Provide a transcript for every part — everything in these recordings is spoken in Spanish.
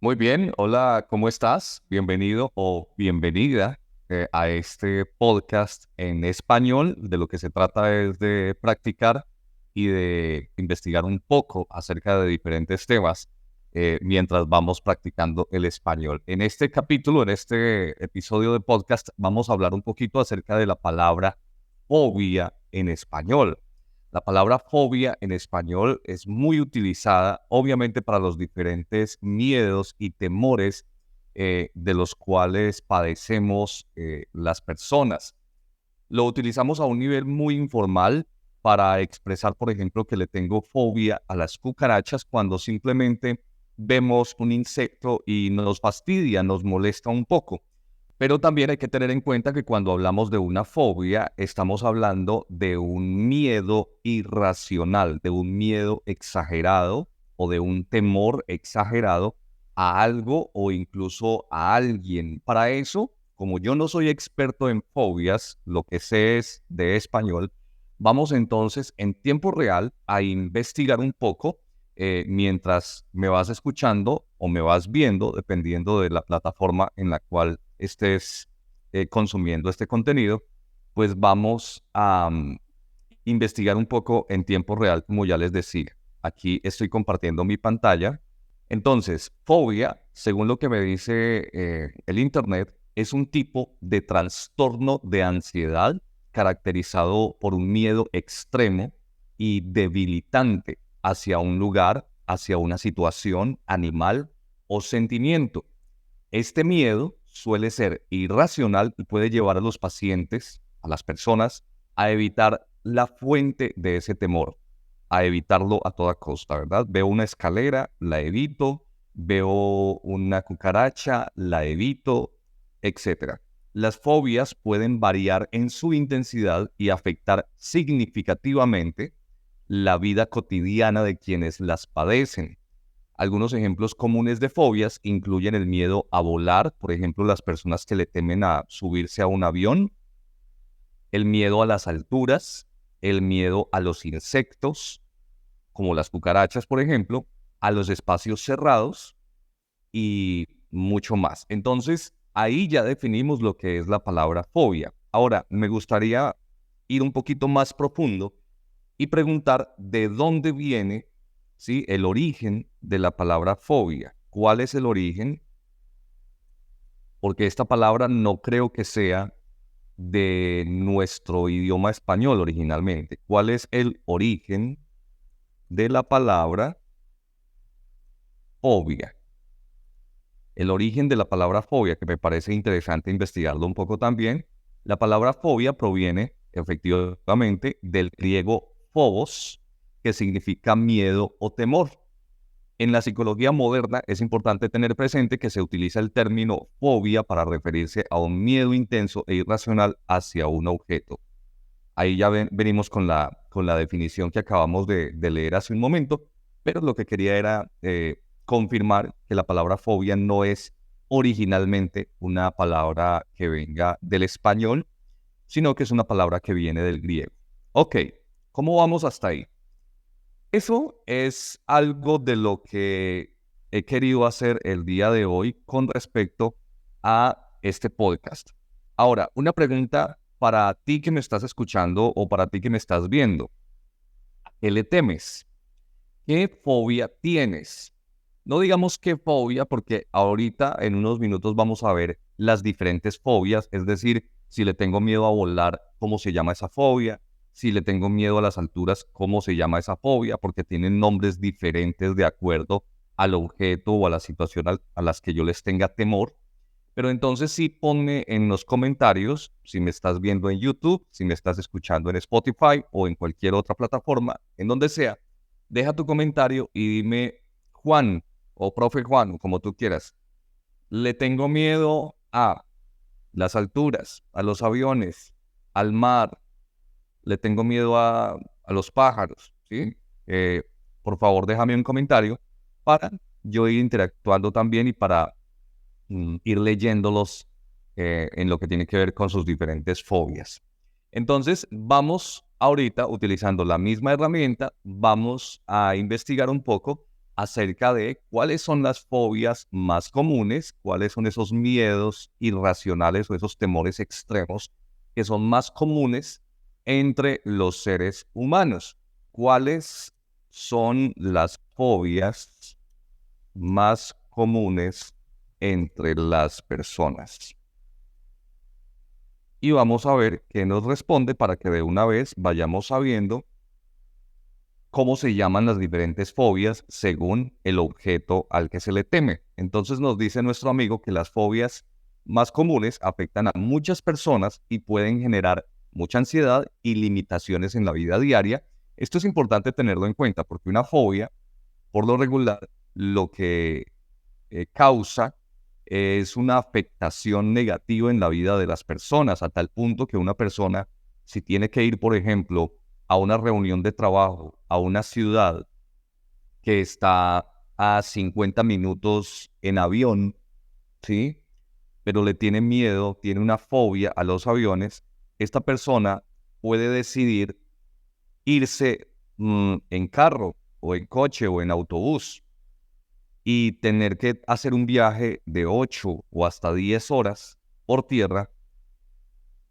Muy bien, hola, ¿cómo estás? Bienvenido o bienvenida a este podcast en español. De lo que se trata es de practicar y de investigar un poco acerca de diferentes temas mientras vamos practicando el español. En este capítulo, en este episodio de podcast, vamos a hablar un poquito acerca de la palabra fobia en español. La palabra fobia en español es muy utilizada, obviamente, para los diferentes miedos y temores de los cuales padecemos las personas. Lo utilizamos a un nivel muy informal para expresar, por ejemplo, que le tengo fobia a las cucarachas cuando simplemente vemos un insecto y nos fastidia, nos molesta un poco. Pero también hay que tener en cuenta que cuando hablamos de una fobia, estamos hablando de un miedo irracional, de un miedo exagerado o de un temor exagerado a algo o incluso a alguien. Para eso, como yo no soy experto en fobias, lo que sé es de español, vamos entonces en tiempo real a investigar un poco mientras me vas escuchando o me vas viendo, dependiendo de la plataforma en la cual estés consumiendo este contenido, pues vamos a investigar un poco en tiempo real, como ya les decía. Aquí estoy compartiendo mi pantalla. Entonces, fobia, según lo que me dice el Internet, es un tipo de trastorno de ansiedad caracterizado por un miedo extremo y debilitante hacia un lugar, hacia una situación, animal o sentimiento. Este miedo suele ser irracional y puede llevar a los pacientes, a las personas, a evitar la fuente de ese temor, a evitarlo a toda costa, ¿verdad? Veo una escalera, la evito, veo una cucaracha, la evito, etcétera. Las fobias pueden variar en su intensidad y afectar significativamente la vida cotidiana de quienes las padecen. Algunos ejemplos comunes de fobias incluyen el miedo a volar, por ejemplo, las personas que le temen a subirse a un avión, el miedo a las alturas, el miedo a los insectos, como las cucarachas, por ejemplo, a los espacios cerrados y mucho más. Entonces, ahí ya definimos lo que es la palabra fobia. Ahora, me gustaría ir un poquito más profundo y preguntar de dónde viene, ¿sí?, el origen de la palabra fobia. ¿Cuál es el origen? Porque esta palabra no creo que sea de nuestro idioma español originalmente. ¿Cuál es el origen de la palabra fobia? El origen de la palabra fobia, que me parece interesante investigarlo un poco también. La palabra fobia proviene efectivamente del griego phobos, que significa miedo o temor. En la psicología moderna es importante tener presente que se utiliza el término fobia para referirse a un miedo intenso e irracional hacia un objeto. Ahí ya venimos con la definición que acabamos de leer hace un momento, pero lo que quería era confirmar que la palabra fobia no es originalmente una palabra que venga del español, sino que es una palabra que viene del griego. Ok, ¿cómo vamos hasta ahí? Eso es algo de lo que he querido hacer el día de hoy con respecto a este podcast. Ahora, una pregunta para ti que me estás escuchando o para ti que me estás viendo. ¿A qué le temes? ¿Qué fobia tienes? No digamos qué fobia porque ahorita en unos minutos vamos a ver las diferentes fobias, es decir, si le tengo miedo a volar, ¿cómo se llama esa fobia? Si le tengo miedo a las alturas, ¿cómo se llama esa fobia? Porque tienen nombres diferentes de acuerdo al objeto o a la situación a las que yo les tenga temor. Pero entonces sí ponme en los comentarios, si me estás viendo en YouTube, si me estás escuchando en Spotify o en cualquier otra plataforma, en donde sea, deja tu comentario y dime, Juan o profe Juan, como tú quieras, le tengo miedo a las alturas, a los aviones, al mar, le tengo miedo a los pájaros, ¿sí? Por favor, déjame un comentario para yo ir interactuando también y para ir leyéndolos en lo que tiene que ver con sus diferentes fobias. Entonces, vamos ahorita, utilizando la misma herramienta, vamos a investigar un poco acerca de cuáles son las fobias más comunes, cuáles son esos miedos irracionales o esos temores extremos que son más comunes entre los seres humanos. ¿Cuáles son las fobias más comunes entre las personas? Y vamos a ver qué nos responde para que de una vez vayamos sabiendo cómo se llaman las diferentes fobias según el objeto al que se le teme. Entonces nos dice nuestro amigo que las fobias más comunes afectan a muchas personas y pueden generar mucha ansiedad y limitaciones en la vida diaria. Esto es importante tenerlo en cuenta porque una fobia, por lo regular, lo que causa es una afectación negativa en la vida de las personas, a tal punto que una persona, si tiene que ir, por ejemplo, a una reunión de trabajo, a una ciudad que está a 50 minutos en avión, ¿sí? Pero le tiene miedo, tiene una fobia a los aviones, esta persona puede decidir irse en carro o en coche o en autobús y tener que hacer un viaje de 8 o hasta 10 horas por tierra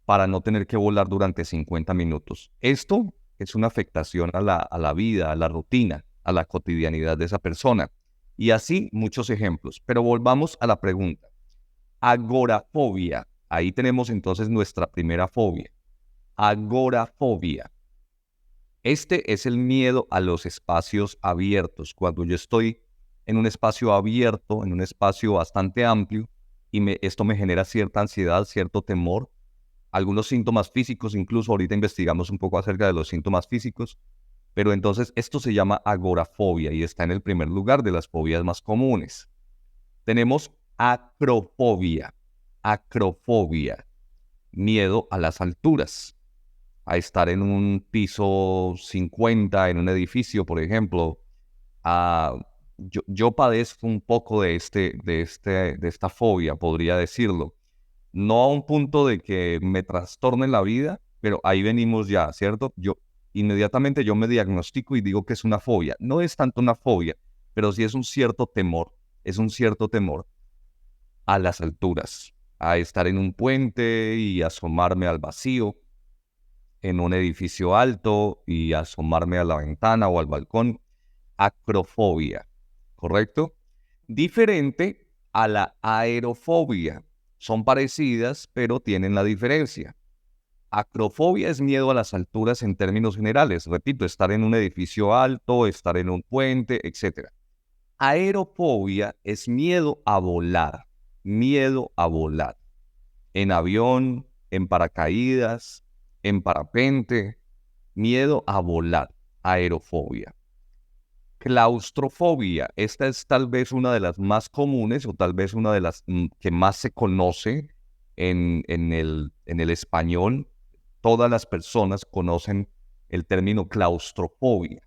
para no tener que volar durante 50 minutos. Esto es una afectación a la vida, a la rutina, a la cotidianidad de esa persona. Y así muchos ejemplos. Pero volvamos a la pregunta. Agorafobia. Ahí tenemos entonces nuestra primera fobia. Agorafobia. Este es el miedo a los espacios abiertos. Cuando yo estoy en un espacio abierto, en un espacio bastante amplio, y esto me genera cierta ansiedad, cierto temor, algunos síntomas físicos, incluso ahorita investigamos un poco acerca de los síntomas físicos, pero entonces esto se llama agorafobia y está en el primer lugar de las fobias más comunes. Tenemos acrofobia. Acrofobia, miedo a las alturas, a estar en un piso 50, en un edificio, por ejemplo. Yo padezco un poco de esta fobia, podría decirlo. No a un punto de que me trastorne la vida, pero ahí venimos ya, ¿cierto? Inmediatamente yo me diagnostico y digo que es una fobia. No es tanto una fobia, pero sí es un cierto temor. Es un cierto temor a las alturas, a estar en un puente y asomarme al vacío, en un edificio alto y asomarme a la ventana o al balcón. Acrofobia, ¿correcto? Diferente a la aerofobia. Son parecidas, pero tienen la diferencia. Acrofobia es miedo a las alturas en términos generales. Repito, estar en un edificio alto, estar en un puente, etc. Aerofobia es miedo a volar. Miedo a volar. En avión, en paracaídas, en parapente. Miedo a volar. Aerofobia. Claustrofobia, esta es tal vez una de las más comunes o tal vez una de las que más se conoce en el español. Todas las personas conocen el término claustrofobia.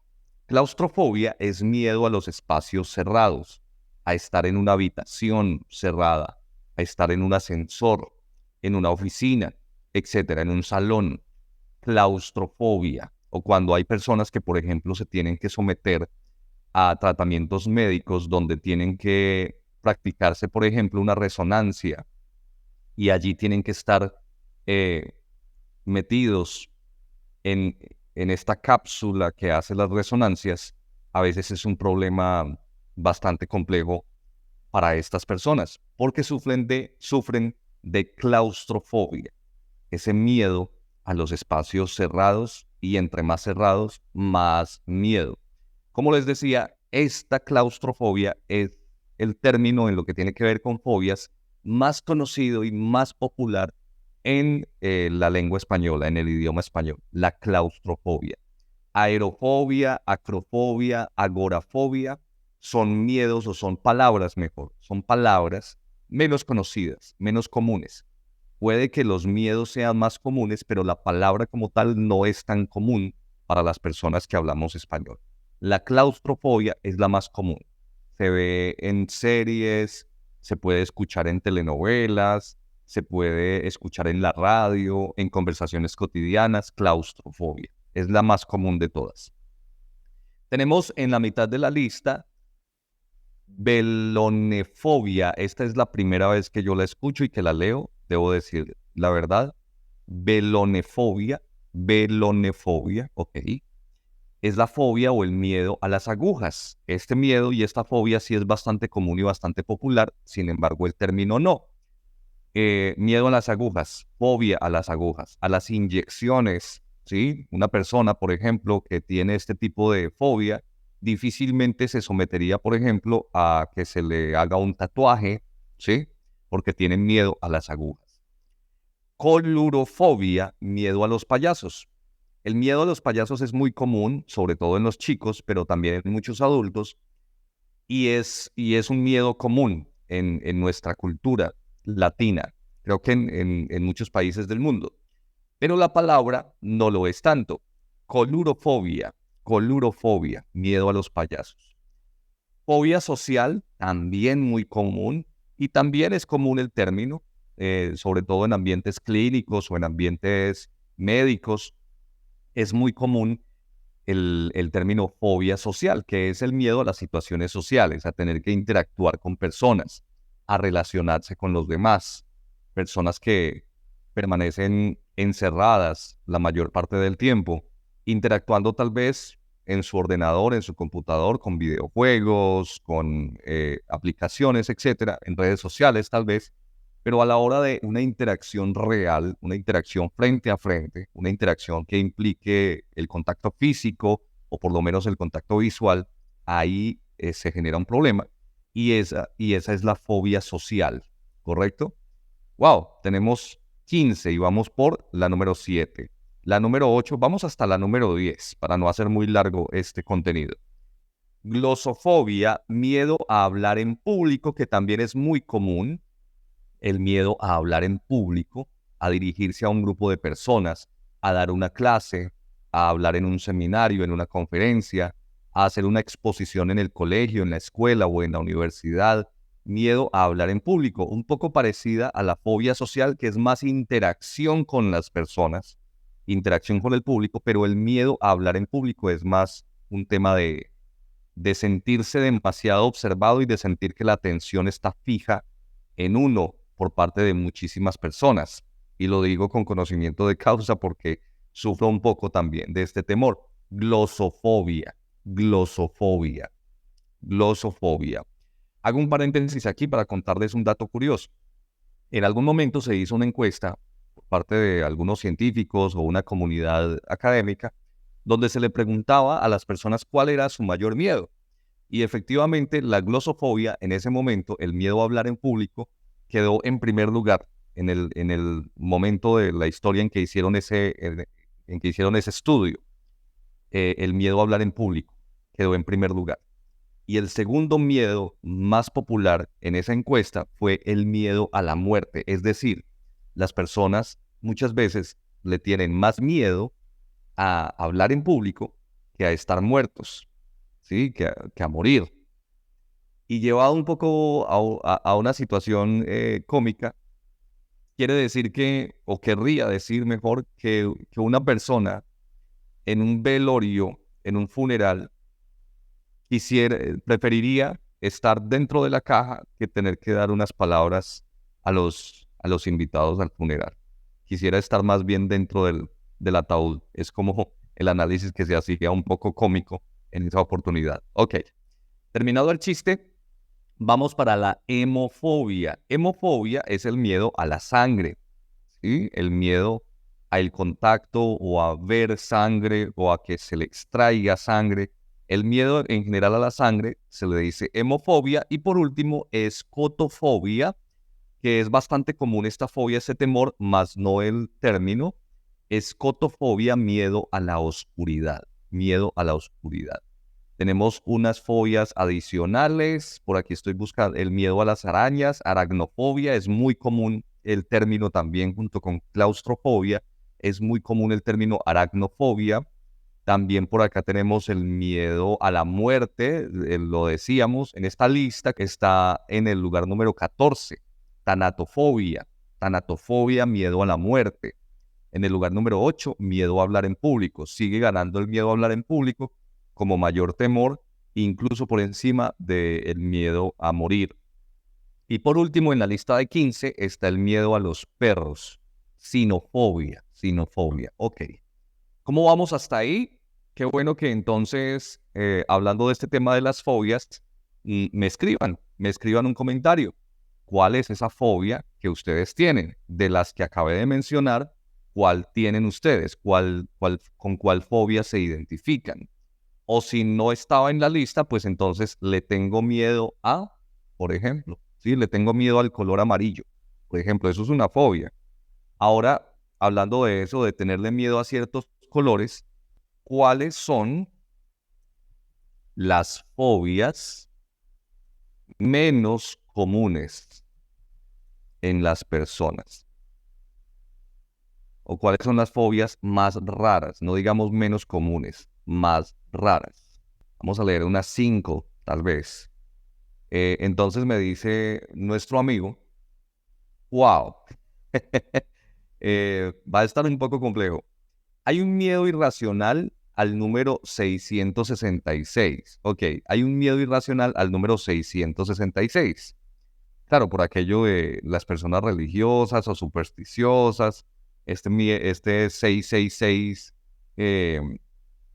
Claustrofobia es miedo a los espacios cerrados, a estar en una habitación cerrada, a estar en un ascensor, en una oficina, etcétera, en un salón. Claustrofobia, o cuando hay personas que, por ejemplo, se tienen que someter a tratamientos médicos donde tienen que practicarse, por ejemplo, una resonancia y allí tienen que estar metidos en, en esta cápsula que hace las resonancias. A veces es un problema bastante complejo para estas personas porque sufren de claustrofobia, ese miedo a los espacios cerrados, y entre más cerrados, más miedo. Como les decía, esta claustrofobia es el término en lo que tiene que ver con fobias más conocido y más popular en la lengua española, en el idioma español, la claustrofobia. Aerofobia, acrofobia, agorafobia son miedos o son palabras mejor, son palabras menos conocidas, menos comunes. Puede que los miedos sean más comunes, pero la palabra como tal no es tan común para las personas que hablamos español. La claustrofobia es la más común. Se ve en series, se puede escuchar en telenovelas, se puede escuchar en la radio, en conversaciones cotidianas. Claustrofobia es la más común de todas. Tenemos en la mitad de la lista Velonefobia, esta es la primera vez que yo la escucho y que la leo, debo decir la verdad. Velonefobia, velonefobia, ok. Es la fobia o el miedo a las agujas. Este miedo y esta fobia sí es bastante común y bastante popular, sin embargo el término no. Miedo a las agujas, fobia a las agujas, a las inyecciones, ¿sí? Una persona, por ejemplo, que tiene este tipo de fobia, difícilmente se sometería, por ejemplo, a que se le haga un tatuaje, ¿sí? Porque tienen miedo a las agujas. Colurofobia, miedo a los payasos. El miedo a los payasos es muy común, sobre todo en los chicos, pero también en muchos adultos, y es un miedo común en nuestra cultura latina, creo que en muchos países del mundo. Pero la palabra no lo es tanto. Colurofobia, colurofobia, miedo a los payasos. Fobia social, también muy común, y también es común el término, sobre todo en ambientes clínicos o en ambientes médicos, es muy común el término fobia social, que es el miedo a las situaciones sociales, a tener que interactuar con personas, a relacionarse con los demás, personas que permanecen encerradas la mayor parte del tiempo, interactuando tal vez en su ordenador, en su computador, con videojuegos, con aplicaciones, etcétera, en redes sociales tal vez, pero a la hora de una interacción real, una interacción frente a frente, una interacción que implique el contacto físico o por lo menos el contacto visual, ahí se genera un problema y esa es la fobia social, ¿correcto? Wow, tenemos 15 y vamos por la número 7. La número 8, vamos hasta la número 10 para no hacer muy largo este contenido. Glosofobia, miedo a hablar en público, que también es muy común. El miedo a hablar en público, a dirigirse a un grupo de personas, a dar una clase, a hablar en un seminario, en una conferencia, a hacer una exposición en el colegio, en la escuela o en la universidad. Miedo a hablar en público, un poco parecida a la fobia social, que es más interacción con las personas, interacción con el público, pero el miedo a hablar en público es más un tema de sentirse demasiado observado y de sentir que la atención está fija en uno por parte de muchísimas personas. Y lo digo con conocimiento de causa porque sufro un poco también de este temor. Glosofobia, glosofobia, glosofobia. Hago un paréntesis aquí para contarles un dato curioso. En algún momento se hizo una encuesta por parte de algunos científicos o una comunidad académica donde se le preguntaba a las personas cuál era su mayor miedo. Y efectivamente, la glosofobia, en ese momento, el miedo a hablar en público, quedó en primer lugar en el momento de la historia en que hicieron ese estudio. El miedo a hablar en público quedó en primer lugar. Y el segundo miedo más popular en esa encuesta fue el miedo a la muerte. Es decir, las personas muchas veces le tienen más miedo a hablar en público que a estar muertos, ¿sí? Que a morir. Y llevado un poco a una situación cómica, quiere decir que, o querría decir mejor, que una persona en un velorio, en un funeral, preferiría estar dentro de la caja que tener que dar unas palabras a los invitados al funeral. Quisiera estar más bien dentro del ataúd. Es como el análisis que se hacía un poco cómico en esa oportunidad. Ok, terminado el chiste, vamos para la hemofobia. Hemofobia es el miedo a la sangre, ¿sí? El miedo al contacto o a ver sangre o a que se le extraiga sangre. El miedo en general a la sangre se le dice hemofobia. Y por último, escotofobia, que es bastante común esta fobia, ese temor, más no el término. Escotofobia, miedo a la oscuridad. Miedo a la oscuridad. Tenemos unas fobias adicionales. Por aquí estoy buscando el miedo a las arañas. Aracnofobia es muy común el término también junto con claustrofobia. Es muy común el término aracnofobia. También por acá tenemos el miedo a la muerte. Lo decíamos en esta lista que está en el lugar número 14. Tanatofobia. Tanatofobia, miedo a la muerte. En el lugar número 8, miedo a hablar en público. Sigue ganando el miedo a hablar en público como mayor temor incluso por encima del miedo a morir. Y por último, en la lista de 15 está el miedo a los perros, sinofobia, sinofobia. Ok, ¿cómo vamos hasta ahí? Qué bueno que entonces, hablando de este tema de las fobias, me escriban un comentario. ¿Cuál es esa fobia que ustedes tienen? De las que acabé de mencionar, ¿cuál tienen ustedes? ¿Con cuál fobia se identifican? O si no estaba en la lista, pues entonces le tengo miedo a, por ejemplo, ¿sí? Le tengo miedo al color amarillo. Por ejemplo, eso es una fobia. Ahora, hablando de eso, de tenerle miedo a ciertos colores, ¿cuáles son las fobias menos comunes en las personas? ¿O cuáles son las fobias más raras? No digamos menos comunes, más raras. Vamos a leer unas 5, tal vez. Entonces me dice nuestro amigo, wow, va a estar un poco complejo. Hay un miedo irracional al número 666. Ok, hay un miedo irracional al número 666. Claro, por aquello de las personas religiosas o supersticiosas. Este 666 eh,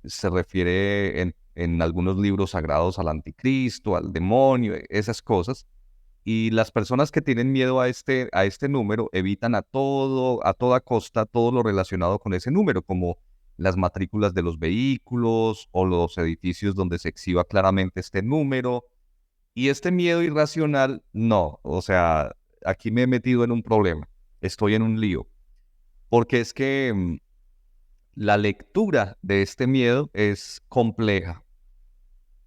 se refiere en algunos libros sagrados al anticristo, al demonio, esas cosas. Y las personas que tienen miedo a este número evitan a toda costa, todo lo relacionado con ese número, como las matrículas de los vehículos o los edificios donde se exhiba claramente este número. Y este miedo irracional, no. O sea, aquí me he metido en un problema. Estoy en un lío. Porque es que la lectura de este miedo es compleja.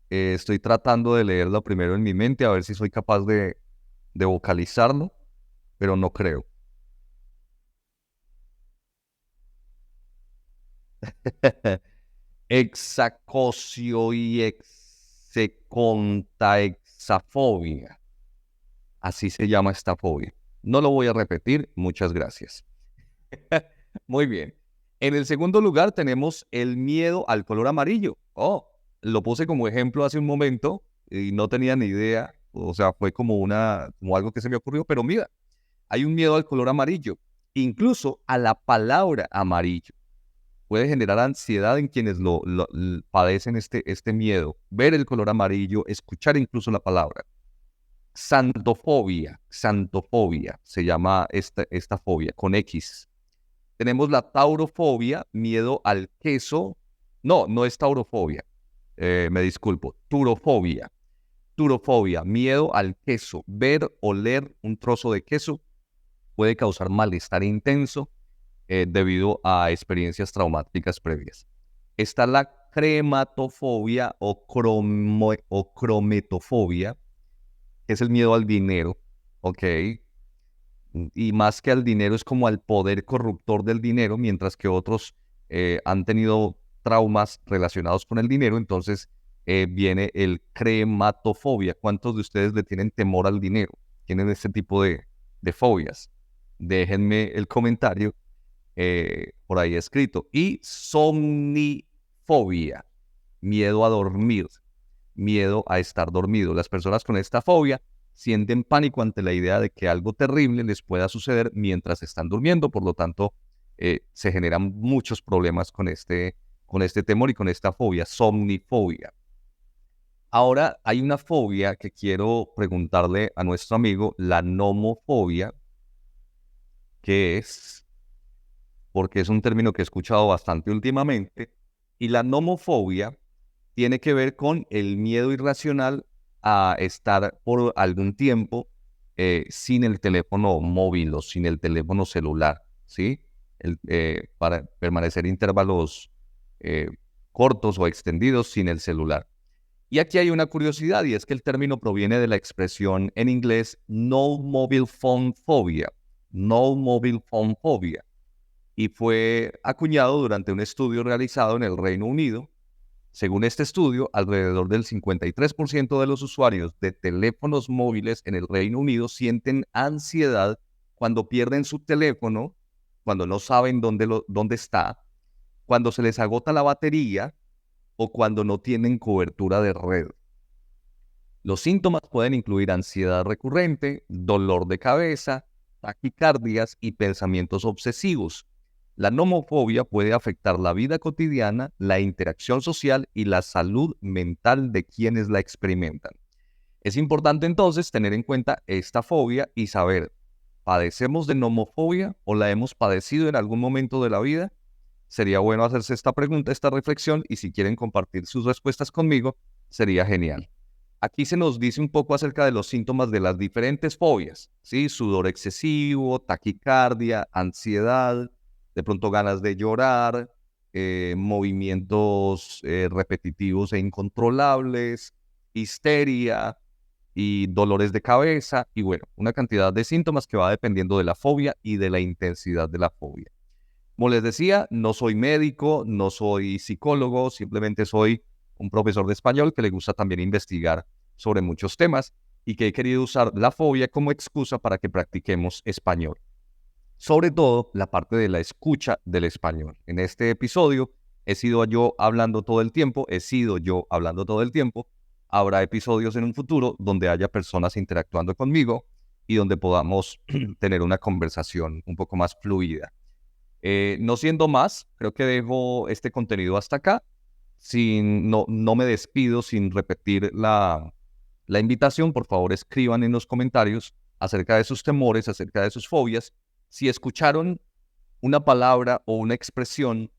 Estoy tratando de leerlo primero en mi mente, a ver si soy capaz de vocalizarlo, pero no creo. Exacocio y exafobia. Así se llama esta fobia. No lo voy a repetir, muchas gracias. Muy bien. En el segundo lugar tenemos el miedo al color amarillo. Oh, lo puse como ejemplo hace un momento y no tenía ni idea. O sea, fue como algo que se me ocurrió, pero mira, hay un miedo al color amarillo, incluso a la palabra amarillo. Puede generar ansiedad en quienes padecen este miedo. Ver el color amarillo, escuchar incluso la palabra. Xantofobia, se llama esta fobia, con X. Tenemos la taurofobia, miedo al queso. No, no es taurofobia, me disculpo, turofobia. Turofobia, miedo al queso. Ver o leer un trozo de queso puede causar malestar intenso debido a experiencias traumáticas previas. Está la crematofobia o crometofobia, que es el miedo al dinero, ¿ok? Y más que al dinero es como al poder corruptor del dinero, mientras que otros han tenido traumas relacionados con el dinero, entonces viene el crematofobia. ¿Cuántos de ustedes le tienen temor al dinero? ¿Tienen este tipo de fobias? Déjenme el comentario por ahí escrito. Y somnifobia, miedo a dormir, miedo a estar dormido. Las personas con esta fobia sienten pánico ante la idea de que algo terrible les pueda suceder mientras están durmiendo, por lo tanto, se generan muchos problemas con este temor y con esta fobia, somnifobia. Ahora hay una fobia que quiero preguntarle a nuestro amigo, la nomofobia, que es porque es un término que he escuchado bastante últimamente, y la nomofobia tiene que ver con el miedo irracional a estar por algún tiempo sin el teléfono móvil o sin el teléfono celular, ¿sí? Para permanecer intervalos eh, cortos o extendidos sin el celular. Y aquí hay una curiosidad, y es que el término proviene de la expresión en inglés no mobile phone phobia, no mobile phone phobia, y fue acuñado durante un estudio realizado en el Reino Unido. Según este estudio, alrededor del 53% de los usuarios de teléfonos móviles en el Reino Unido sienten ansiedad cuando pierden su teléfono, cuando no saben dónde está, cuando se les agota la batería o cuando no tienen cobertura de red. Los síntomas pueden incluir ansiedad recurrente, dolor de cabeza, taquicardias y pensamientos obsesivos. La nomofobia puede afectar la vida cotidiana, la interacción social y la salud mental de quienes la experimentan. Es importante entonces tener en cuenta esta fobia y saber, ¿padecemos de nomofobia o la hemos padecido en algún momento de la vida? Sería bueno hacerse esta pregunta, esta reflexión, y si quieren compartir sus respuestas conmigo, sería genial. Aquí se nos dice un poco acerca de los síntomas de las diferentes fobias, ¿sí? Sudor excesivo, taquicardia, ansiedad, de pronto ganas de llorar, movimientos repetitivos e incontrolables, histeria y dolores de cabeza, y bueno, una cantidad de síntomas que va dependiendo de la fobia y de la intensidad de la fobia. Como les decía, no soy médico, no soy psicólogo, simplemente soy un profesor de español que le gusta también investigar sobre muchos temas y que he querido usar la fobia como excusa para que practiquemos español. Sobre todo la parte de la escucha del español. En este episodio he sido yo hablando todo el tiempo, Habrá episodios en un futuro donde haya personas interactuando conmigo y donde podamos tener una conversación un poco más fluida. No siendo más, creo que dejo este contenido hasta acá. No me despido sin repetir la invitación. Por favor, escriban en los comentarios acerca de sus temores, acerca de sus fobias. Si escucharon una palabra o una expresión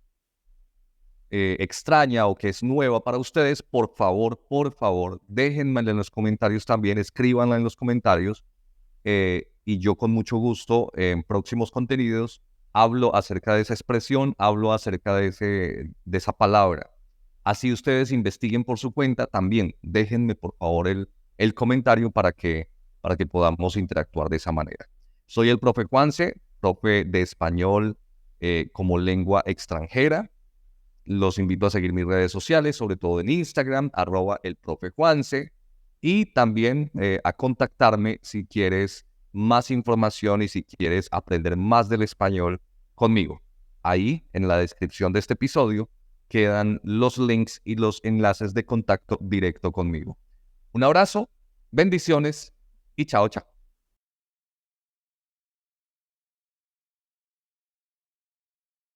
extraña o que es nueva para ustedes, por favor, déjenmela en los comentarios también, escríbanla en los comentarios. Y yo con mucho gusto en próximos contenidos hablo acerca de esa expresión, hablo acerca de esa palabra. Así ustedes investiguen por su cuenta, también déjenme por favor el comentario para que podamos interactuar de esa manera. Soy el profe Juanse, profe de español como lengua extranjera. Los invito a seguir mis redes sociales, sobre todo en Instagram, @elprofejuanse, y también a contactarme si quieres más información y si quieres aprender más del español conmigo. Ahí, en la descripción de este episodio, quedan los links y los enlaces de contacto directo conmigo. Un abrazo, bendiciones y chao, chao.